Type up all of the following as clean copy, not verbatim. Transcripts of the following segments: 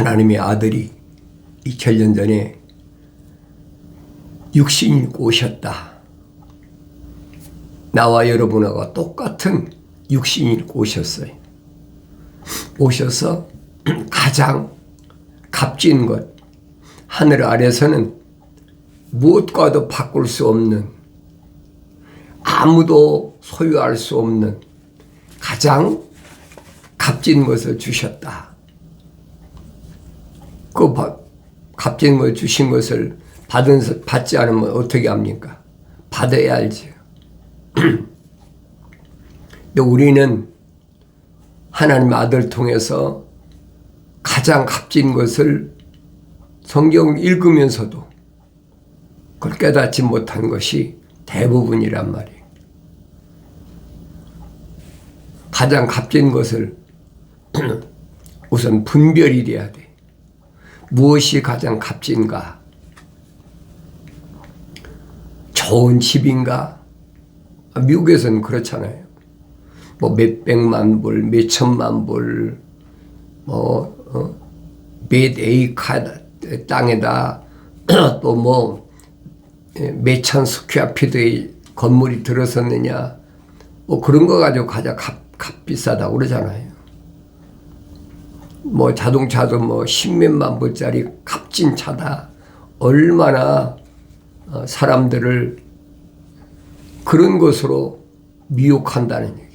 하나님의 아들이 2000년 전에 육신을 입고 오셨다. 나와 여러분하고 똑같은 육신을 입고 오셨어요. 오셔서 가장 값진 것, 하늘 아래서는 무엇과도 바꿀 수 없는, 아무도 소유할 수 없는 가장 값진 것을 주셨다. 그 값진 것 주신 것을 받지 않으면 어떻게 합니까? 받아야 알죠. 근데 우리는 하나님의 아들 통해서 가장 값진 것을 성경을 읽으면서도 그걸 깨닫지 못한 것이 대부분이란 말이에요. 가장 값진 것을 우선 분별이 돼야 돼. 무엇이 가장 값진가? 좋은 집인가? 미국에서는 그렇잖아요. 뭐 몇백만 불, 몇천만 불, 몇 에이카 땅에다 또 뭐 몇천 스퀘어피트의 건물이 들어섰느냐, 뭐 그런 거 가지고 가장 값비싸다고 그러잖아요. 뭐 자동차도 뭐 십몇만 불짜리 값진 차다. 얼마나 사람들을 그런 것으로 미혹한다는 얘기예요.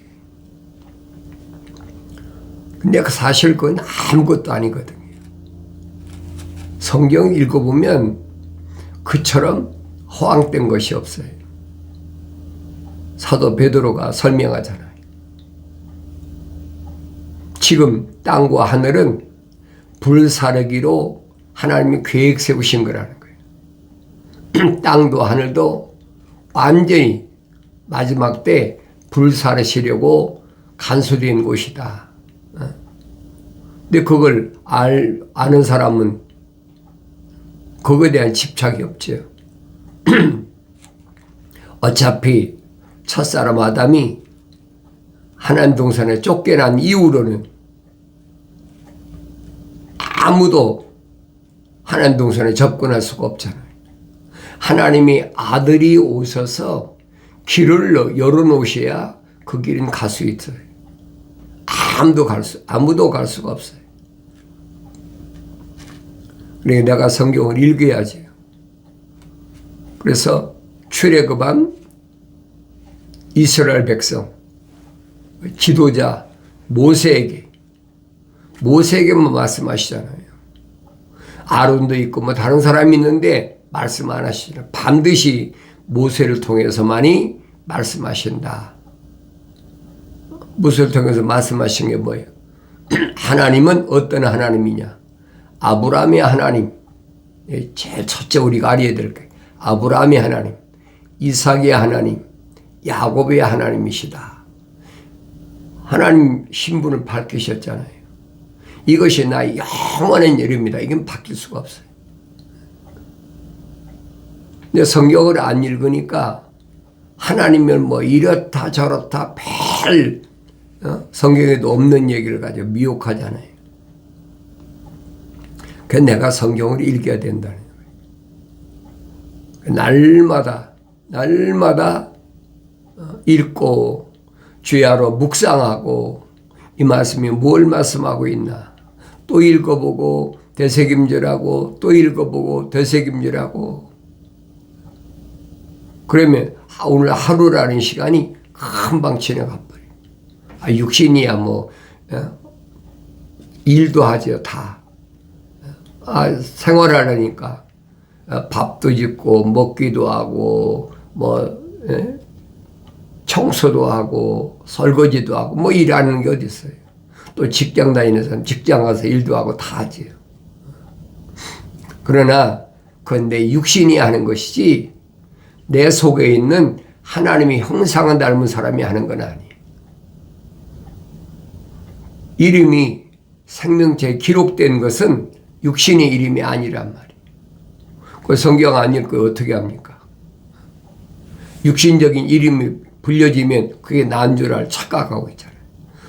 근데 사실 그건 아무것도 아니거든요. 성경 읽어보면 그처럼 허황된 것이 없어요. 사도 베드로가 설명하잖아요. 지금 땅과 하늘은 불사르기로 하나님이 계획 세우신 거라는 거예요. 땅도 하늘도 완전히 마지막 때 불사르시려고 간수된 곳이다. 근데 그걸 아는 사람은 그거에 대한 집착이 없죠. 어차피 첫사람 아담이 하나님 동산에 쫓겨난 이후로는 아무도 하나님 동산에 접근할 수가 없잖아요. 하나님이 아들이 오셔서 길을 열어놓으셔야 그 길은 갈 수 있어요. 아무도 갈 수가 없어요. 그러니까 내가 성경을 읽어야지. 그래서 출애굽한 이스라엘 백성, 지도자 모세에게만 말씀하시잖아요. 아론도 있고 뭐 다른 사람이 있는데 말씀 안 하시잖아요. 반드시 모세를 통해서만이 말씀하신다. 모세를 통해서 말씀하신 게 뭐예요? 하나님은 어떤 하나님이냐? 아브라함의 하나님. 제일 첫째 우리가 알아야 될 거예요. 아브라함의 하나님, 이삭의 하나님, 야곱의 하나님이시다. 하나님 신분을 밝히셨잖아요. 이것이 나의 영원한 열입니다. 이건 바뀔 수가 없어요. 근데 성경을 안 읽으니까 하나님은 뭐 이렇다 저렇다 별 성경에도 없는 얘기를 가지고 미혹하잖아요. 그래서 내가 성경을 읽어야 된다는 거예요. 날마다 읽고 주야로 묵상하고 이 말씀이 뭘 말씀하고 있나 또 읽어보고 되새김질하고 또 읽어보고 되새김질하고 그러면 오늘 하루라는 시간이 금방 지나가 버려요. 육신이야 뭐 일도 하죠 다. 생활하려니까 밥도 짓고 먹기도 하고 뭐 청소도 하고 설거지도 하고 뭐 일하는 게 어디 있어요. 또 직장 다니는 사람 직장 가서 일도 하고 다 하지요. 그러나 그건 내 육신이 하는 것이지 내 속에 있는 하나님의 형상을 닮은 사람이 하는 건 아니에요. 이름이 생명체에 기록된 것은 육신의 이름이 아니란 말이에요. 그 성경 안 읽고 어떻게 합니까? 육신적인 이름이 불려지면 그게 난 줄 착각하고 있잖아요.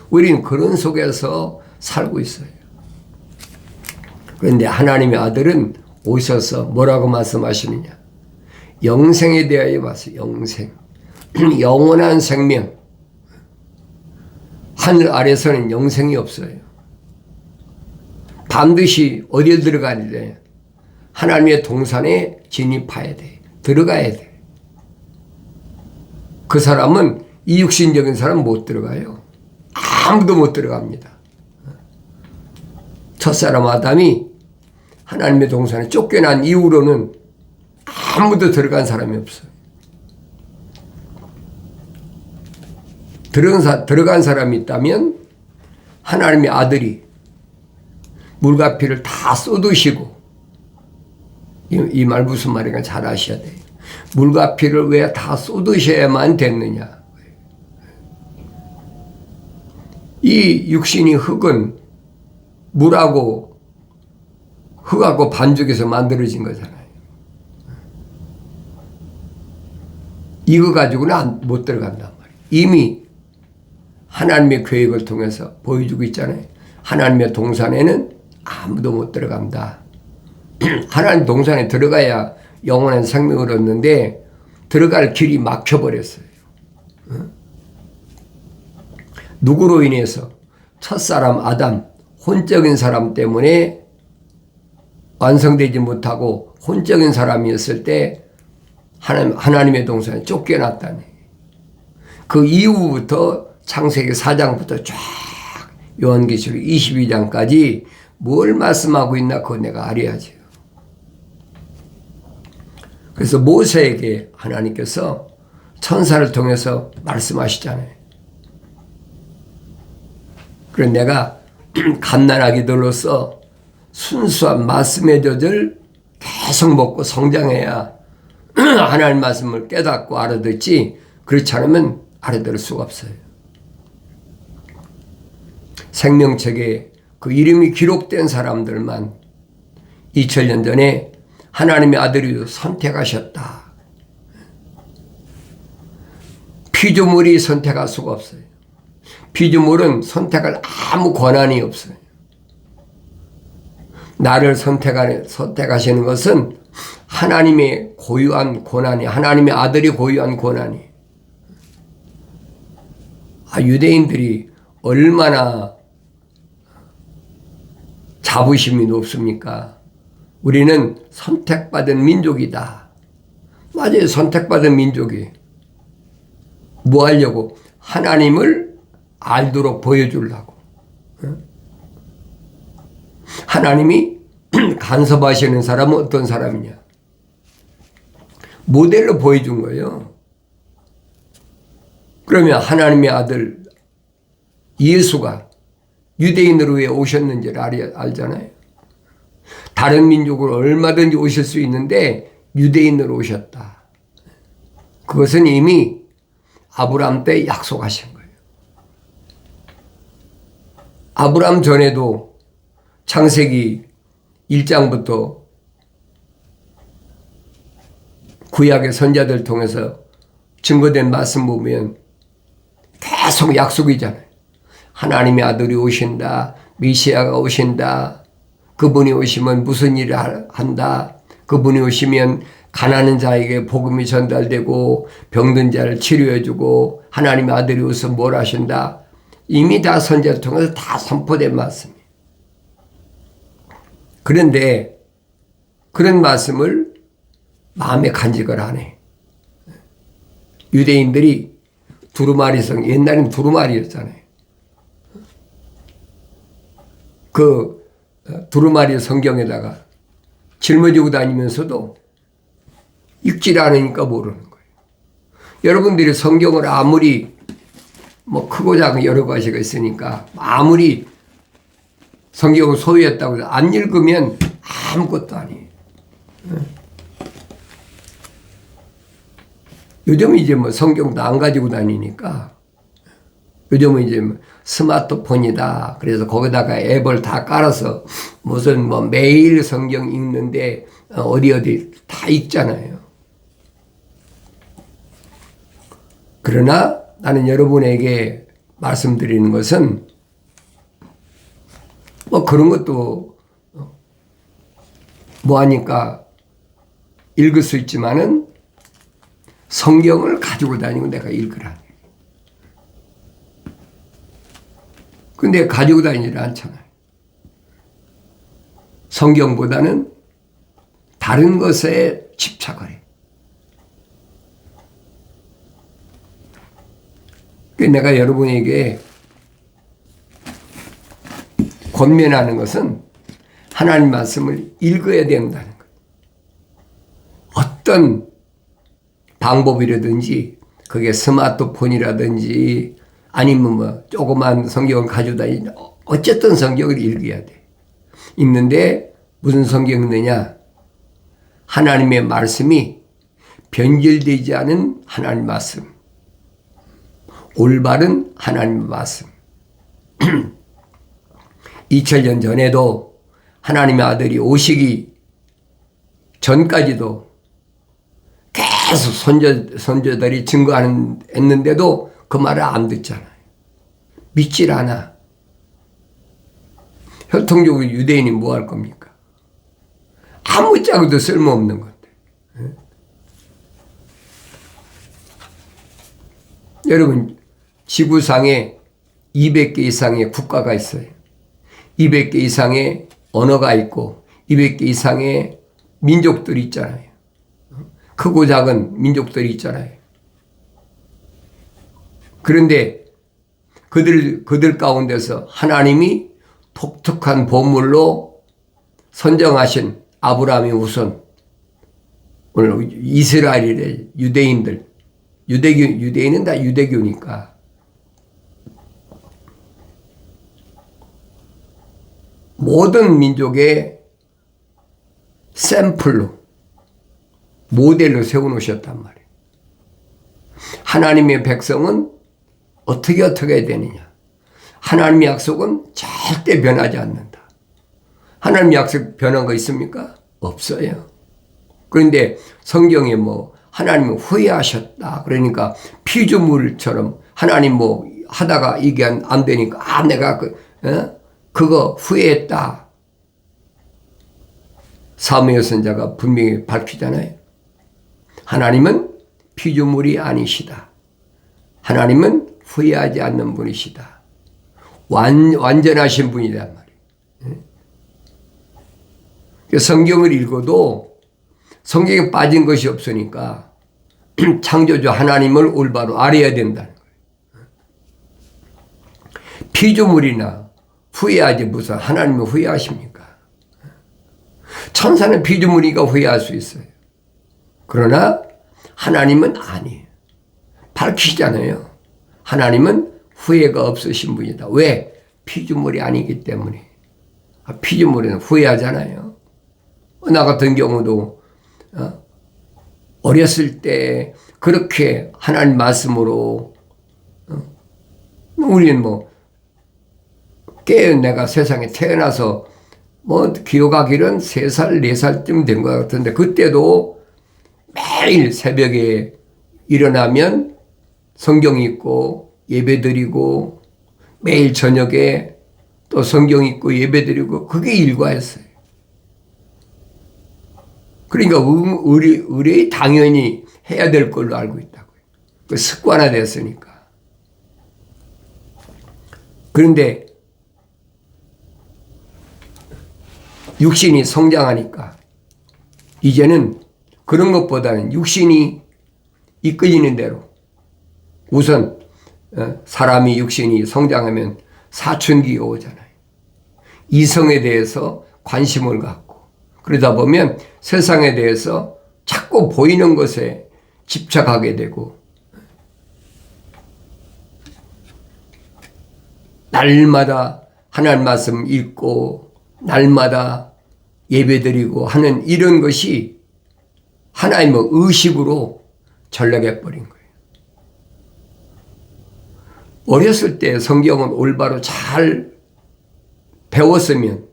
우리는 그런 속에서 살고 있어요. 그런데 하나님의 아들은 오셔서 뭐라고 말씀하시느냐? 영생에 대하여 봤어요. 영생. 영원한 생명. 하늘 아래서는 영생이 없어요. 반드시 어디에 들어가야 돼? 하나님의 동산에 진입해야 돼. 들어가야 돼. 그 사람은 이 육신적인 사람은 못 들어가요. 아무도 못 들어갑니다. 첫사람 아담이 하나님의 동산에 쫓겨난 이후로는 아무도 들어간 사람이 없어요. 들어간 사람이 있다면 하나님의 아들이 물과 피를 다 쏟으시고, 이 말 무슨 말인가 잘 아셔야 돼요. 물과 피를 왜 다 쏟으셔야만 됐느냐? 이 육신이 흙은 물하고 흙하고 반죽해서 만들어진 거잖아요. 이거 가지고는 못 들어간단 말이에요. 이미 하나님의 계획을 통해서 보여주고 있잖아요. 하나님의 동산에는 아무도 못 들어간다. 하나님 동산에 들어가야 영원한 생명을 얻는데 들어갈 길이 막혀버렸어요. 누구로 인해서? 첫사람 아담, 혼적인 사람 때문에 완성되지 못하고 혼적인 사람이었을 때 하나님의 동산에 쫓겨났다니. 그 이후부터 창세기 4장부터 쫙 요한계시록 22장까지 뭘 말씀하고 있나 그거 내가 알아야죠. 그래서 모세에게 하나님께서 천사를 통해서 말씀하시잖아요. 그래서 내가 갓난아기들로서 순수한 말씀의 젖을 계속 먹고 성장해야 하나님 말씀을 깨닫고 알아듣지, 그렇지 않으면 알아들을 수가 없어요. 생명책에 그 이름이 기록된 사람들만 2000년 전에 하나님의 아들이 선택하셨다. 피조물이 선택할 수가 없어요. 피조물은 선택할 아무 권한이 없어요. 나를 선택하시는 것은 하나님의 고유한 권한이, 하나님의 아들이 고유한 권한이. 유대인들이 얼마나 자부심이 높습니까? 우리는 선택받은 민족이다. 맞아요. 선택받은 민족이. 뭐 하려고? 하나님을 알도록 보여주려고. 하나님이 간섭하시는 사람은 어떤 사람이냐? 모델로 보여준 거예요. 그러면 하나님의 아들 예수가 유대인으로 왜 오셨는지를 알잖아요. 다른 민족으로 얼마든지 오실 수 있는데 유대인으로 오셨다. 그것은 이미 아브라함 때 약속하신 거예요. 아브라함 전에도 창세기 1장부터 구약의 선자들 통해서 증거된 말씀 보면 계속 약속이잖아요. 하나님의 아들이 오신다. 메시아가 오신다. 그분이 오시면 무슨 일을 한다. 그분이 오시면 가난한 자에게 복음이 전달되고 병든 자를 치료해주고 하나님의 아들이 오셔서 뭘 하신다. 이미 다 선자를 통해서 다 선포된 말씀이에요. 그런데 그런 말씀을 마음에 간직을 안 해. 유대인들이 두루마리성, 옛날엔 두루마리였잖아요. 그 두루마리 성경에다가 짊어지고 다니면서도 읽질 않으니까 모르는 거예요. 여러분들이 성경을 아무리 뭐 크고 작은 여러 가지가 있으니까 아무리 성경을 소유했다고 해서 안 읽으면 아무것도 아니에요. 요즘은 이제 뭐 성경도 안 가지고 다니니까 요즘은 이제 스마트폰이다. 그래서 거기다가 앱을 다 깔아서 무슨 뭐 매일 성경 읽는데 어디 다 읽잖아요. 그러나 나는 여러분에게 말씀드리는 것은 뭐 그런 것도 뭐하니까 읽을 수 있지만은 성경을 가지고 다니고 내가 읽으라. 근데 가지고 다니지 않잖아요. 성경보다는 다른 것에 집착을 해. 내가 여러분에게 권면하는 것은 하나님 말씀을 읽어야 된다는 거예요. 어떤 방법이라든지 그게 스마트폰이라든지 아니면 뭐 조그만 성경을 가지고 다니는 어쨌든 성경을 읽어야 돼. 읽는데 무슨 성경 읽느냐? 하나님의 말씀이 변질되지 않은 하나님 말씀. 올바른 하나님 말씀. 2000년 전에도 하나님의 아들이 오시기 전까지도 계속 선조들이 증거했는데도 그 말을 안 듣잖아요. 믿질 않아. 혈통적으로 유대인이 뭐 할 겁니까? 아무짝에도 쓸모없는 건데. 여러분, 지구상에 200개 이상의 국가가 있어요. 200개 이상의 언어가 있고 200개 이상의 민족들이 있잖아요. 크고 작은 민족들이 있잖아요. 그런데 그들 가운데서 하나님이 독특한 보물로 선정하신 아브라함이 우선 오늘 이스라엘의 유대인들, 유대인은 다 유대교니까 모든 민족의 샘플로 모델로 세워놓으셨단 말이에요. 하나님의 백성은 어떻게 해야 되느냐. 하나님의 약속은 절대 변하지 않는다. 하나님의 약속 변한 거 있습니까? 없어요. 그런데 성경에 뭐 하나님은 후회하셨다. 그러니까 피조물처럼 하나님 뭐 하다가 이게 안 되니까 내가 그거 후회했다. 사무엘 선지자가 분명히 밝히잖아요. 하나님은 피조물이 아니시다. 하나님은 후회하지 않는 분이시다. 완전하신 분이란 말이에요. 성경을 읽어도 성경에 빠진 것이 없으니까 창조주 하나님을 올바로 알아야 된다는 거예요. 피조물이나 후회하지 무슨 하나님은 후회하십니까? 천사는 피조물이니까 후회할 수 있어요. 그러나 하나님은 아니에요. 밝히잖아요. 하나님은 후회가 없으신 분이다. 왜? 피조물이 아니기 때문에. 피조물은 후회하잖아요. 나 같은 경우도 어렸을 때 그렇게 하나님 말씀으로 우리는 뭐 내가 세상에 태어나서 뭐 기억하기는 3살, 4살쯤 된 것 같은데 그때도 매일 새벽에 일어나면 성경 읽고 예배 드리고 매일 저녁에 또 성경 읽고 예배 드리고 그게 일과였어요. 그러니까 의뢰 당연히 해야 될 걸로 알고 있다고요. 그 습관화됐으니까. 그런데 육신이 성장하니까 이제는 그런 것보다는 육신이 이끌리는 대로 우선 사람이 육신이 성장하면 사춘기가 오잖아요. 이성에 대해서 관심을 갖고 그러다 보면 세상에 대해서 자꾸 보이는 것에 집착하게 되고 날마다 하나님 말씀 읽고 날마다 예배드리고 하는 이런 것이 하나의 뭐 의식으로 전락해 버린 거예요. 어렸을 때 성경은 올바로 잘 배웠으면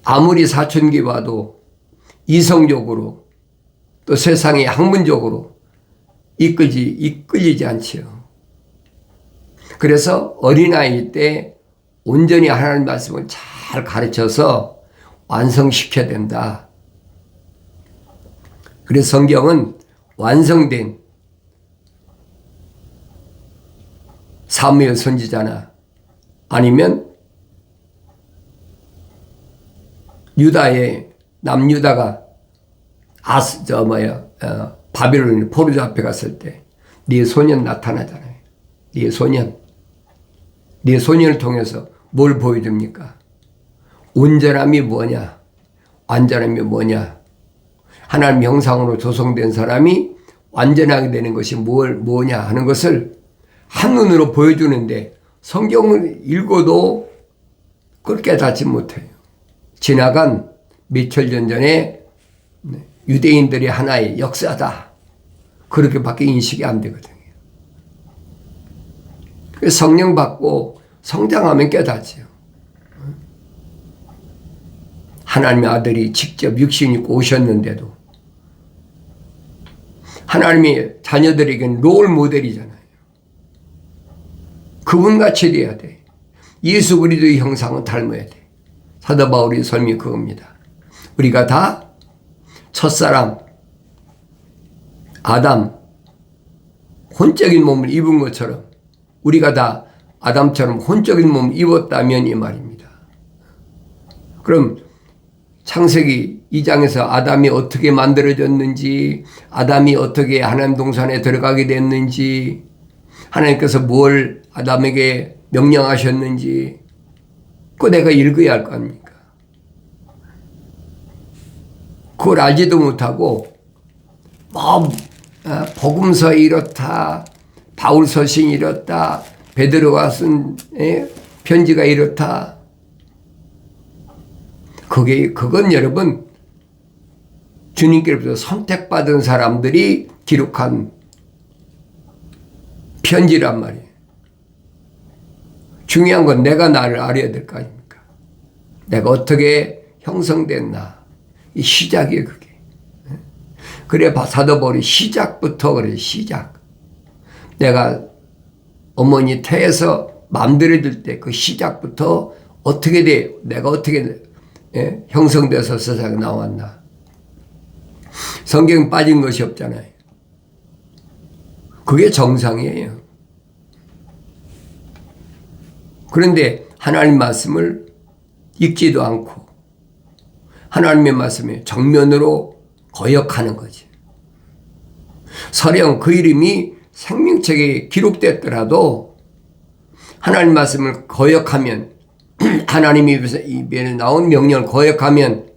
아무리 사춘기 와도 이성적으로 또 세상의 학문적으로 이끌리지 않지요. 그래서 어린아이 때 온전히 하나님 말씀을 잘 잘 가르쳐서 완성시켜야 된다. 그래서 성경은 완성된 사무엘 선지자나 아니면 유다의 남유다가 바빌론 포로자 앞에 갔을 때 네 소년 나타나잖아요. 네 소년을 통해서 뭘 보여줍니까? 온전함이 뭐냐? 완전함이 뭐냐? 하나님 형상으로 조성된 사람이 완전하게 되는 것이 뭐냐 하는 것을 한눈으로 보여주는데 성경을 읽어도 그걸 깨닫지 못해요. 지나간 몇천 년 전에 유대인들의 하나의 역사다. 그렇게밖에 인식이 안 되거든요. 성령 받고 성장하면 깨닫죠. 하나님의 아들이 직접 육신 입고 오셨는데도 하나님의 자녀들에게는 롤 모델이잖아요. 그분같이 돼야 돼. 예수 그리스도의 형상은 닮아야 돼. 사도 바울의 설명이 그겁니다. 우리가 다 첫사람 아담 혼적인 몸을 입은 것처럼 우리가 다 아담처럼 혼적인 몸을 입었다면 이 말입니다. 그럼 창세기 2장에서 아담이 어떻게 만들어졌는지, 아담이 어떻게 하나님 동산에 들어가게 됐는지, 하나님께서 뭘 아담에게 명령하셨는지, 그거 내가 읽어야 할 거 아닙니까? 그걸 알지도 못하고 복음서에 이렇다, 바울 서신이 이렇다, 베드로가 쓴 편지가 이렇다. 그건 여러분 주님께로부터 선택받은 사람들이 기록한 편지란 말이에요. 중요한 건 내가 나를 알아야 될 거 아닙니까? 내가 어떻게 형성됐나. 이 시작이에요, 그게. 그래 사도 바울이 시작부터 그래요. 시작. 내가 어머니 태에서 만들어질 때 그 시작부터 어떻게 돼? 내가 어떻게 형성돼서 세상에 나왔나? 성경 빠진 것이 없잖아요. 그게 정상이에요. 그런데 하나님 말씀을 읽지도 않고 하나님의 말씀에 정면으로 거역하는 거지. 설령 그 이름이 생명책에 기록됐더라도 하나님 말씀을 거역하면 하나님 입에 나온 명령을 거역하면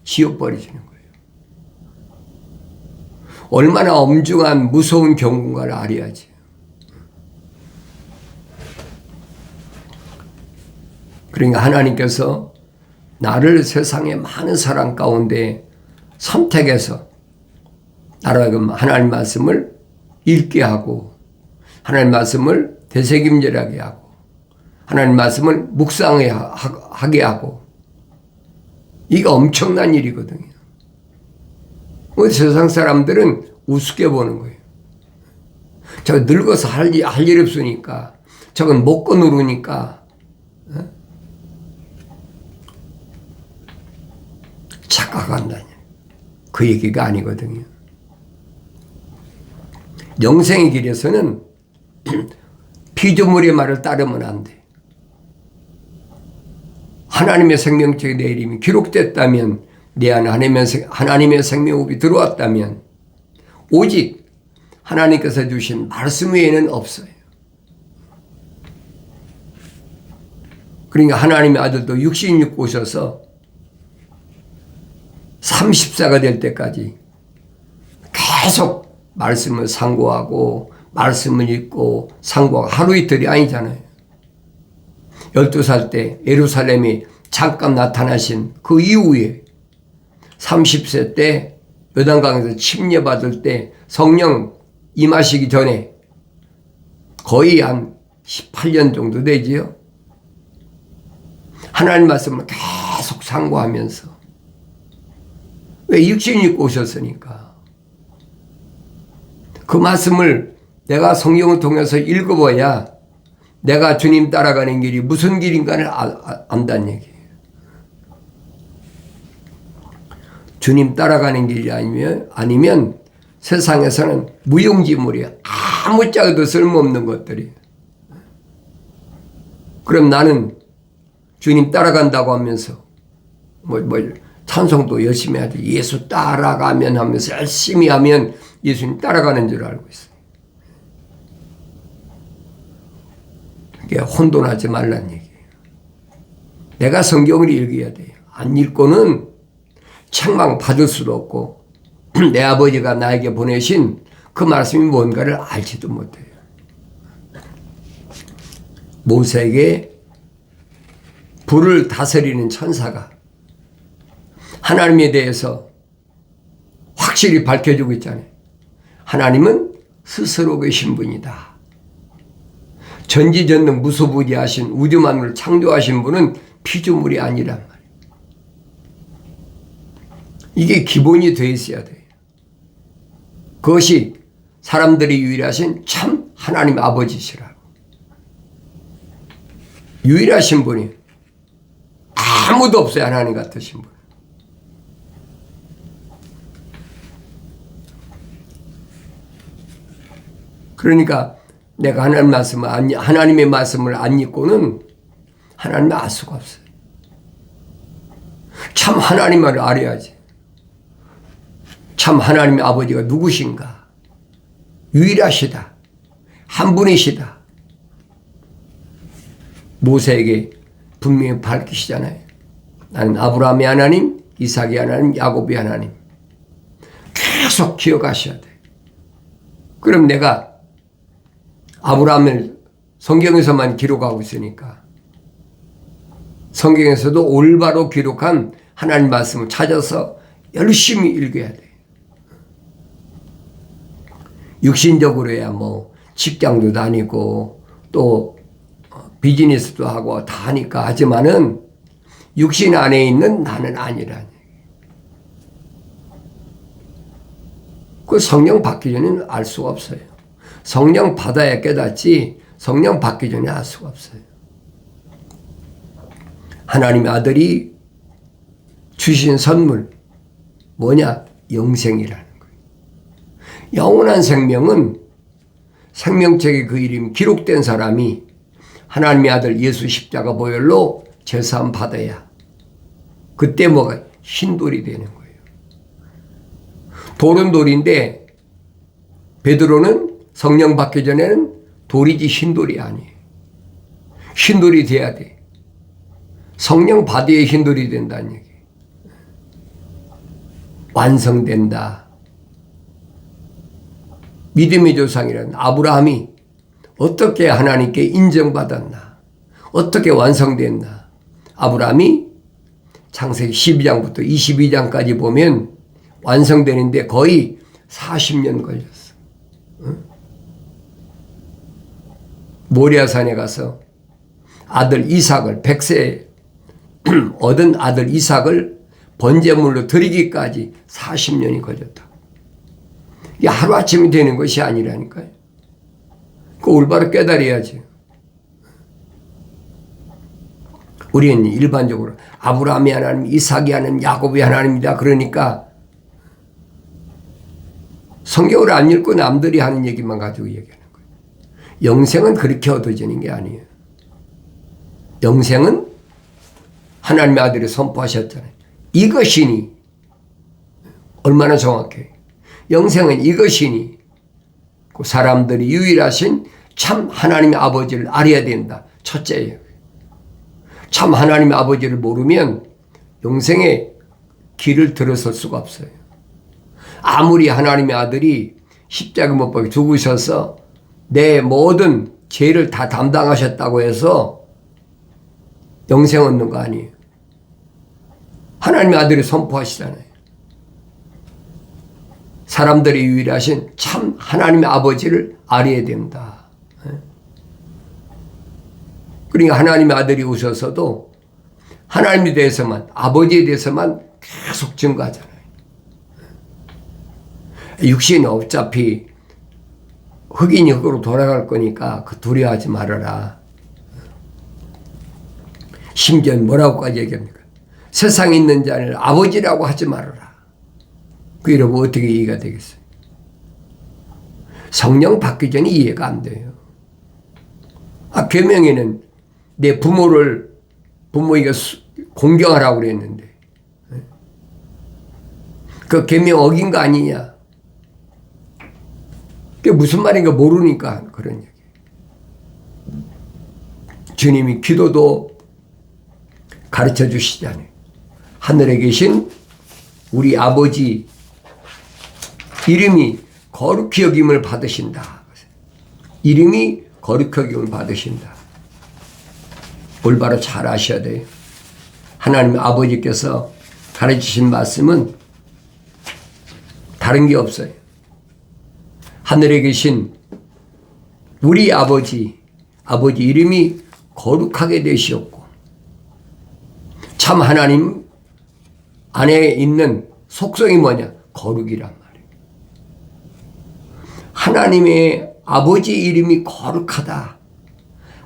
지워버리시는 거예요. 얼마나 엄중한 무서운 경고인가를 알아야지. 그러니까 하나님께서 나를 세상의 많은 사람 가운데 선택해서 나를 하나님 말씀을 읽게 하고 하나님 말씀을 되새김질하게 하고 하나님 말씀을 묵상하게 하고 이거 엄청난 일이거든요. 세상 사람들은 우습게 보는 거예요. 저 늙어서 할 일 없으니까 저건 먹고 누르니까 착각한다니. 그 얘기가 아니거든요. 영생의 길에서는 피조물의 말을 따르면 안 돼. 하나님의 생명책에 내 이름이 기록됐다면, 내 안에 하나님의 생명호흡이 들어왔다면 오직 하나님께서 주신 말씀 외에는 없어요. 그러니까 하나님의 아들도 육신 입고 오셔서 30세가 될 때까지 계속 말씀을 상고하고 말씀을 읽고 상고하고 하루 이틀이 아니잖아요. 12살 때 예루살렘에 잠깐 나타나신 그 이후에 30세 때 요단강에서 침례받을 때 성령 임하시기 전에 거의 한 18년 정도 되지요. 하나님 말씀을 계속 상고하면서 왜 육신 입고 오셨으니까 그 말씀을 내가 성경을 통해서 읽어봐야 내가 주님 따라가는 길이 무슨 길인가를 안다는 얘기예요. 주님 따라가는 길이 아니면 세상에서는 무용지물이야. 아무짝에도 쓸모없는 것들이. 그럼 나는 주님 따라간다고 하면서 찬송도 열심히 하지. 예수 따라가면 하면서 열심히 하면 예수님 따라가는 줄 알고 있어요. 이게 혼돈하지 말란 얘기예요. 내가 성경을 읽어야 돼요. 안 읽고는 책망 받을 수도 없고 내 아버지가 나에게 보내신 그 말씀이 뭔가를 알지도 못해요. 모세에게 불을 다스리는 천사가 하나님에 대해서 확실히 밝혀주고 있잖아요. 하나님은 스스로 계신 분이다. 전지전능 무소부지하신 우주만물을 창조하신 분은 피조물이 아니란 말이에요. 이게 기본이 되어 있어야 돼요. 그것이 사람들이 유일하신 참 하나님 아버지시라고. 유일하신 분이 아무도 없어요. 하나님 같으신 분. 그러니까 내가 하나님의 말씀을 안 읽고는 하나님을 알 수가 없어요. 참 하나님을 알아야지. 참 하나님의 아버지가 누구신가? 유일하시다. 한 분이시다. 모세에게 분명히 밝히시잖아요. 나는 아브라함의 하나님, 이삭의 하나님, 야곱의 하나님. 계속 기억하셔야 돼. 그럼 내가 아브라함을 성경에서만 기록하고 있으니까 성경에서도 올바로 기록한 하나님 말씀을 찾아서 열심히 읽어야 돼. 육신적으로야 직장도 다니고 또 비즈니스도 하고 다 하니까 하지만은 육신 안에 있는 나는 아니라니. 그 성령 받기 전에는 알 수가 없어요. 성령 받아야 깨닫지 성령 받기 전에 알 수가 없어요. 하나님의 아들이 주신 선물 뭐냐? 영생이라는 거예요. 영원한 생명은 생명책에 그 이름이 기록된 사람이 하나님의 아들 예수 십자가 보혈로 제사함 받아야 그때 뭐가 흰돌이 되는 거예요. 돌은 돌인데 베드로는 성령 받기 전에는 돌이지 흰돌이 아니에요. 흰돌이 돼야 돼. 성령 받아야 흰돌이 된다는 얘기예요. 완성된다. 믿음의 조상이라는 아브라함이 어떻게 하나님께 인정받았나? 어떻게 완성됐나? 아브라함이 창세기 12장부터 22장까지 보면 완성되는데 거의 40년 걸렸어. 모리아산에 가서 아들 이삭을 100세 얻은 아들 이삭을 번제물로 드리기까지 40년이 걸렸다. 이게 하루아침이 되는 것이 아니라니까요. 그 올바로 깨달아야지. 우리는 일반적으로 아브라함의 하나님, 이삭의 하나님, 야곱의 하나님이다. 그러니까 성경을 안 읽고 남들이 하는 얘기만 가지고 얘기하는 거예요. 영생은 그렇게 얻어지는 게 아니에요. 영생은 하나님의 아들이 선포하셨잖아요. 이것이니. 얼마나 정확해요. 영생은 이것이니. 그 사람들이 유일하신 참 하나님의 아버지를 알아야 된다. 첫째예요. 참 하나님의 아버지를 모르면 영생의 길을 들어설 수가 없어요. 아무리 하나님의 아들이 십자가 못 박혀 죽으셔서 내 모든 죄를 다 담당하셨다고 해서 영생 얻는 거 아니에요. 하나님의 아들이 선포하시잖아요. 사람들이 유일하신 참 하나님의 아버지를 알아야 된다. 그러니까 하나님의 아들이 오셔서도 하나님에 대해서만, 아버지에 대해서만 계속 증거하잖아요. 육신이 어차피 흑인이 흑으로 돌아갈 거니까 그 두려워하지 말아라. 심지어 뭐라고까지 얘기합니까? 세상에 있는 자를 아버지라고 하지 말아라. 그 여러분 어떻게 이해가 되겠어요? 성령 받기 전에 이해가 안 돼요. 계명에는 내 부모에게 공경하라고 그랬는데 그 계명 어긴 거 아니냐? 그게 무슨 말인가 모르니까 그런 얘기. 주님이 기도도 가르쳐 주시잖아요. 하늘에 계신 우리 아버지 이름이 거룩히 여김을 받으신다. 이름이 거룩히 여김을 받으신다. 올바로 잘 아셔야 돼요. 하나님 아버지께서 가르치신 말씀은 다른 게 없어요. 하늘에 계신 우리 아버지 이름이 거룩하게 되시었고 참 하나님 안에 있는 속성이 뭐냐? 거룩이란 말이에요. 하나님의 아버지 이름이 거룩하다.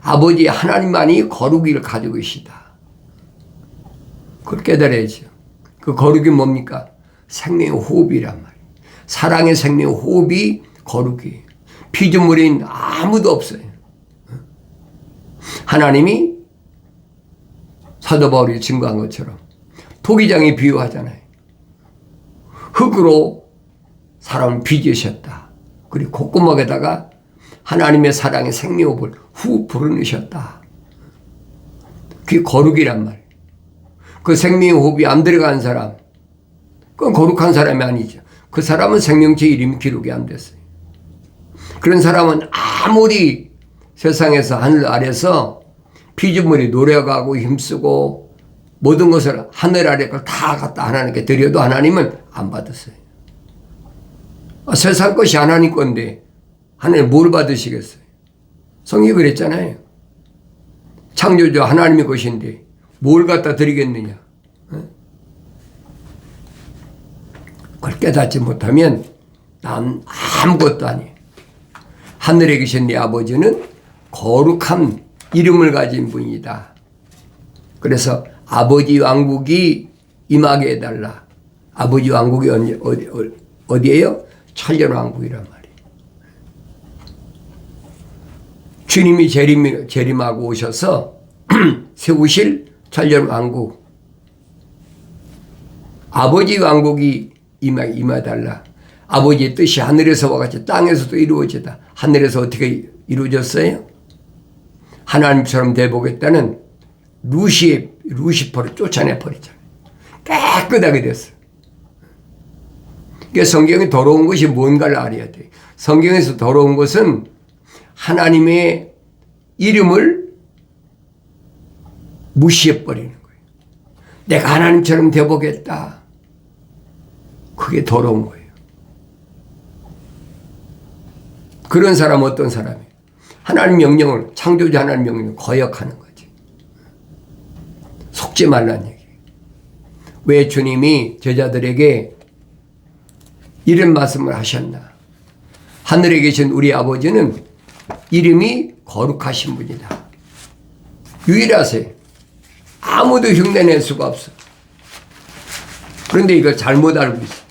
아버지 하나님만이 거룩을 가지고 계시다. 그걸 깨달아야죠. 그 거룩이 뭡니까? 생명의 호흡이란 말이에요. 사랑의 생명의 호흡이 거룩이에요. 피조물인 아무도 없어요. 하나님이 사도 바울이 증거한 것처럼 토기장에 비유하잖아요. 흙으로 사람을 빚으셨다. 그리고 콧구멍에다가 하나님의 사랑의 생명호흡을 후 불어넣으셨다. 그게 거룩이란 말이에요. 그 생명의 호흡이 안 들어간 사람, 그건 거룩한 사람이 아니죠. 그 사람은 생명체 이름이 기록이 안 됐어요. 그런 사람은 아무리 세상에서 하늘 아래서 피조물이 노력하고 힘쓰고 모든 것을 하늘 아래 걸 다 갖다 하나님께 드려도 하나님은 안 받았어요. 세상 것이 하나님 건데 하나님 뭘 받으시겠어요? 성경이 그랬잖아요. 창조주 하나님의 것인데 뭘 갖다 드리겠느냐? 그걸 깨닫지 못하면 난 아무것도 아니에요. 하늘에 계신 네 아버지는 거룩한 이름을 가진 분이다. 그래서 아버지 왕국이 임하게 해달라. 아버지 왕국이 어디예요? 천년 왕국이란 말이에요. 주님이 재림하고 오셔서 세우실 천년 왕국. 아버지 왕국이 임하달라. 아버지의 뜻이 하늘에서와 같이 땅에서도 이루어지다. 하늘에서 어떻게 이루어졌어요? 하나님처럼 되보겠다는 루시퍼를 쫓아내버리잖아요. 깨끗하게 됐어요. 그러니까 성경에 더러운 것이 뭔가를 알아야 돼요. 성경에서 더러운 것은 하나님의 이름을 무시해버리는 거예요. 내가 하나님처럼 되보겠다. 그게 더러운 거예요. 그런 사람은 어떤 사람이에요? 하나님 명령을, 창조주 하나님 명령을 거역하는 거지. 속지 말라는 얘기예요. 왜 주님이 제자들에게 이런 말씀을 하셨나? 하늘에 계신 우리 아버지는 이름이 거룩하신 분이다. 유일하세요. 아무도 흉내낼 수가 없어. 그런데 이걸 잘못 알고 있어.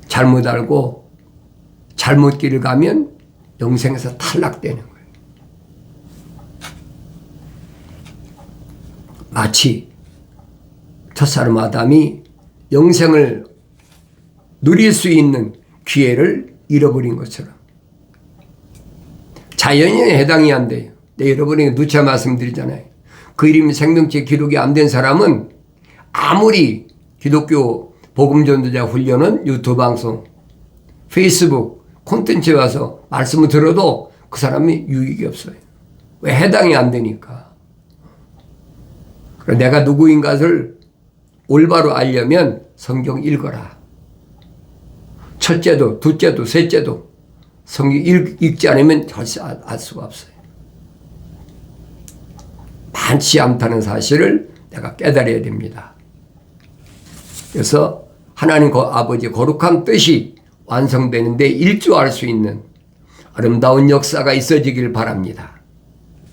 잘못 알고 잘못 길을 가면 영생에서 탈락되는 거예요. 마치 첫사람 아담이 영생을 누릴 수 있는 기회를 잃어버린 것처럼 자연인에 해당이 안 돼요. 네, 여러분에게 누차 말씀드리잖아요. 그 이름이 생명체 기록이 안 된 사람은 아무리 기독교 복음전도자 훈련은 유튜브 방송, 페이스북, 콘텐츠에 와서 말씀을 들어도 그 사람이 유익이 없어요. 왜? 해당이 안 되니까. 내가 누구인가를 올바로 알려면 성경 읽어라. 첫째도, 둘째도, 셋째도 성경 읽지 않으면 절대 알 수가 없어요. 많지 않다는 사실을 내가 깨달아야 됩니다. 그래서 하나님 아버지의 거룩한 뜻이 완성되는데 일조할 수 있는 아름다운 역사가 있어지길 바랍니다.